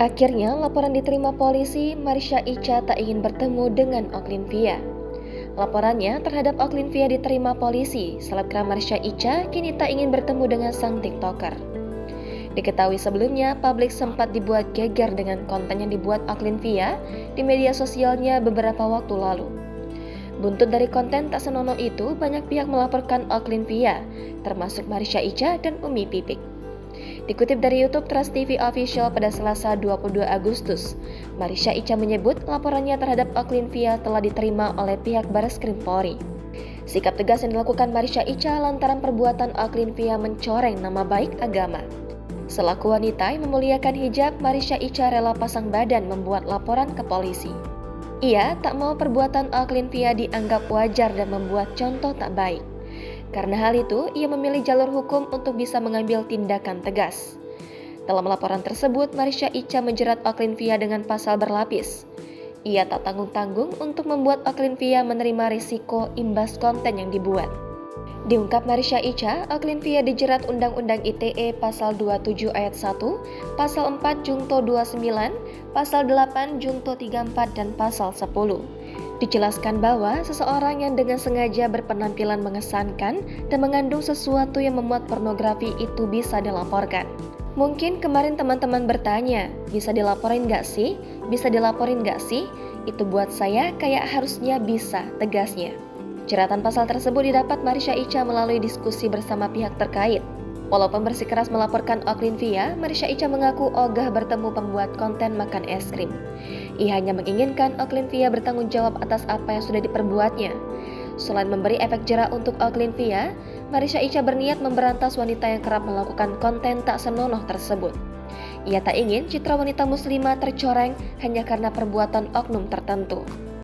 Akhirnya, laporan diterima polisi, Marsha Icha tak ingin bertemu dengan Oklin-Via. Laporannya terhadap Oklin-Via diterima polisi, selebgram Marsha Icha kini tak ingin bertemu dengan sang TikToker. Diketahui sebelumnya, publik sempat dibuat geger dengan konten yang dibuat Oklin-Via di media sosialnya beberapa waktu lalu. Buntut dari konten tak senonoh itu, banyak pihak melaporkan Oklin-Via, termasuk Marsha Icha dan Umi Pipik. Dikutip dari YouTube Trust TV Official pada Selasa 22 Agustus, Marsha Icha menyebut laporannya terhadap Oklin-Via telah diterima oleh pihak Barreskrim Polri. Sikap tegas yang dilakukan Marsha Icha lantaran perbuatan Oklin-Via mencoreng nama baik agama. Selaku wanita yang memuliakan hijab, Marsha Icha rela pasang badan membuat laporan ke polisi. Ia tak mau perbuatan Oklin-Via dianggap wajar dan membuat contoh tak baik. Karena hal itu, ia memilih jalur hukum untuk bisa mengambil tindakan tegas. Dalam laporan tersebut, Marsha Icha menjerat Oklin-Via dengan pasal berlapis. Ia tak tanggung-tanggung untuk membuat Oklin-Via menerima risiko imbas konten yang dibuat. Diungkap Marsha Icha, Oklin-Via dijerat Undang-Undang ITE Pasal 27 Ayat 1, Pasal 4 Junto 29, Pasal 8 Junto 34, dan Pasal 10. Dijelaskan bahwa seseorang yang dengan sengaja berpenampilan mengesankan dan mengandung sesuatu yang memuat pornografi itu bisa dilaporkan. Mungkin kemarin teman-teman bertanya, bisa dilaporin gak sih? Bisa dilaporin gak sih? Itu buat saya kayak harusnya bisa, tegasnya. Jeratan pasal tersebut didapat Marsha Icha melalui diskusi bersama pihak terkait. Walaupun bersikeras melaporkan Oklin-Via, Marsha Icha mengaku ogah bertemu pembuat konten makan es krim. Ia hanya menginginkan Oklin-Via bertanggung jawab atas apa yang sudah diperbuatnya. Selain memberi efek jera untuk Oklin-Via, Marsha Icha berniat memberantas wanita yang kerap melakukan konten tak senonoh tersebut. Ia tak ingin citra wanita muslimah tercoreng hanya karena perbuatan oknum tertentu.